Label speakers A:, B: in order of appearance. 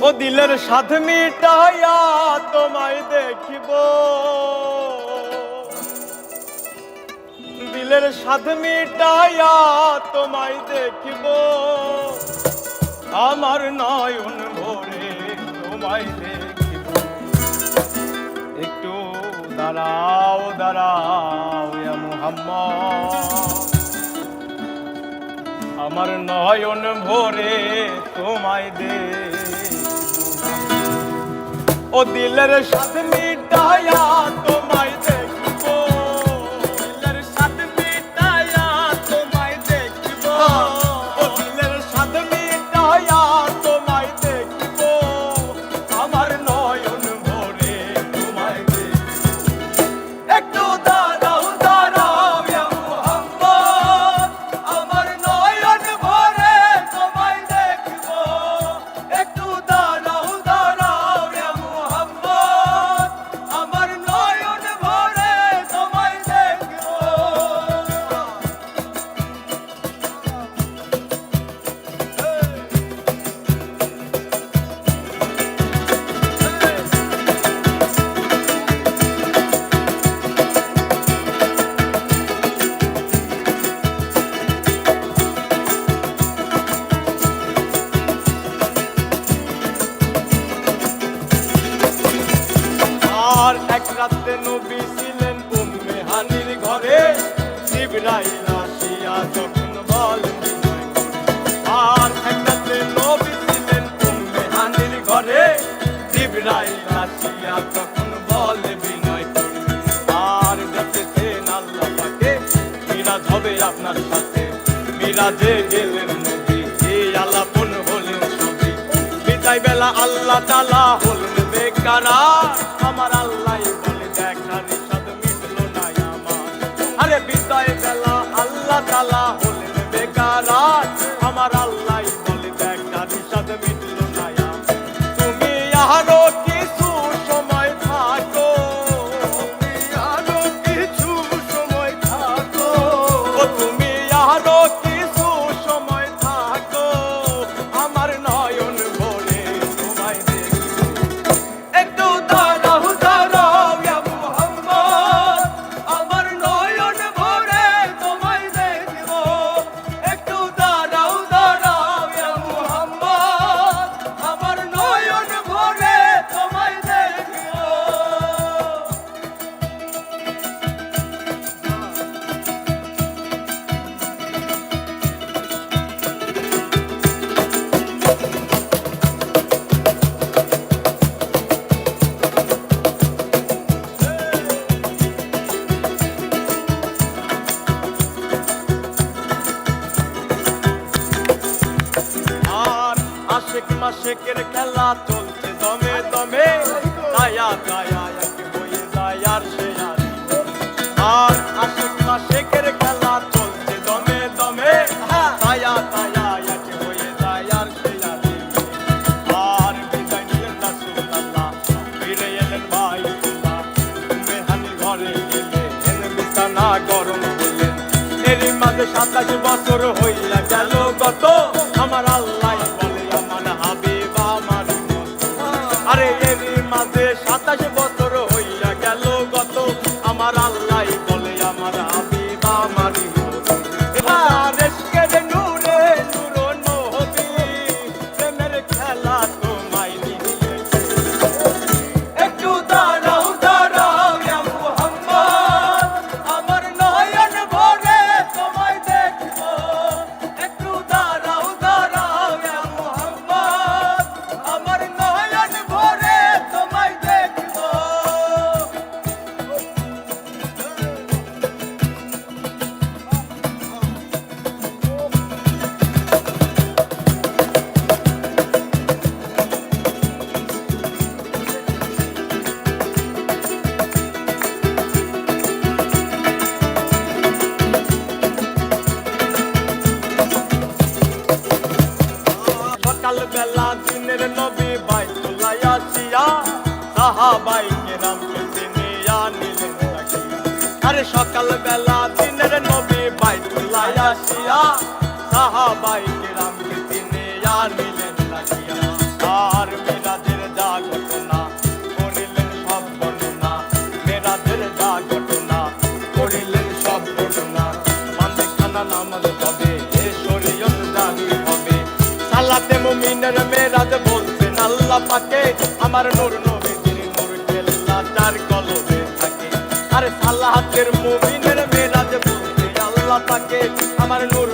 A: ও দিলের স্বাদ মিটাইয়া তোমায় দেখিব, দিলের স্বাদ মিটাইয়া তোমায় দেখিব, আমার নয়ন ভরে তোমায় দেখিব। একটু দাঁড়াও দাঁড়াও ইয়া মুহাম্মদ, আমার নয়ন ভরে তোমায় দেখিব। ও দিলের স্বাদ মিটাইয়া তোমায় দেখিব, দিলের স্বাদ মিটাইয়া তোমায় দেখিব, ও দিলের স্বাদ মিটাইয়া তোমায় দেখিব, আমার নয়ন ভরে তোমায় দেখিব। একটু দাঁড়াও দাঁড়াও ইয়া মুহাম্মদ, আমার নয়ন ভরে তোমায় দেখিব। একটু দাঁড়াও দাঁড়াও ইয়া মুহাম্মদ, আমার নয়ন ভরে তোমায় দেখিব। আর এক রাতে নবী ছিলেন উম্মে হানির ঘরে, জিবরাইল আসিয়া যখন বলেন বিনয় করে। আর এক রাতে নবী ছিলেন উম্মে হানির ঘরে, জিবরাইল আসিয়া যখন বলে বিনয় করে। আর দেখেছেন আল্লাহ পাকে মিরাজ হবে আপনার সাথে, মিরাজে গেলেন নবী এই আলাপন হলেন সবই। বিদায় বেলা আল্লাহ তাআলা হলেন বেকারার, আমার আল্লাহ বলে দেখার স্বাদ মিটলো না আমার। আরে বিদায় বেলা আল্লাহ তাআলা হলেন বেকারার, আমার আল্লাহ বলে দেখার স্বাদ মিটলো না আমার। তুমি আরো কিছু সময় থাকো, তুমি আরো কিছু সময় থাকো, ও তুমি আরো কিছু সময় থাকো, আমার নয়ন ভরে তোমায় দেখিব। একটু দাঁড়াও দাঁড়াও ইয়া মুহাম্মদ, আমার নয়ন ভরে তোমায় দেখিব। একটু দাঁড়াও দাঁড়াও ইয়া মুহাম্মদ, আমার নয়ন ভরে তোমায় দেখিব। আর আশেক মাশেকের খেলা চলছে দমে দমে, দায়া দায়া এক হয়ে যায় আর সে আর। আর আশেক মাশেকের খেলা চলছে দমে দমে, দায়া দায়া এক হয়ে যায় আর সে আর। আর বিদায় নিলেন রাসূলুল্লাহ, ফিরে এলেন বাইতুল্লাহ, উম্মে হানির ঘরে গেলেন বিছানা গরম করলেন। এরই মাঝে 27 বছর হইয়া গেল গত, আমার আল্লাহ বলে আমার হাবিব আমার মতো। আরে এরই মাঝে 27 বছর হইয়া গেল গত, আমার আল্লাহ বলে আমার হাবিব আমার মতো। এবার এসকের নূরে নূর নবী, প্রেমের খেলা তোমায় নিয়ে। একটু দাঁড়াও দাঁড়াও ইয়া মুহাম্মদ, আমার নয়ন ভরে তোমায় দেখিব। একটু দাঁড়াও দাঁড়াও ইয়া মুহাম্মদ, আমার নয়ন ভরে তোমায় দেখিব। সকালবেলা দিনের নবী বাইতুল্লাহ আসিয়া, সাহাবাই কেরামকে চিনিয়া নিলেন তাকিয়া। আরে সকালবেলা দিনের নবী বাইতুল্লাহ আসিয়া, সাহাবাই কেরামকে চিনিয়া নিলেন তাকিয়া। আর আল্লাহ পাকে আমার নূর নবীজির নূর কেল্লা চার কলবে থাকে আরে সালাতের মুমিনের মেরাজ বলতে আল্লাহ পাকে আমার নূর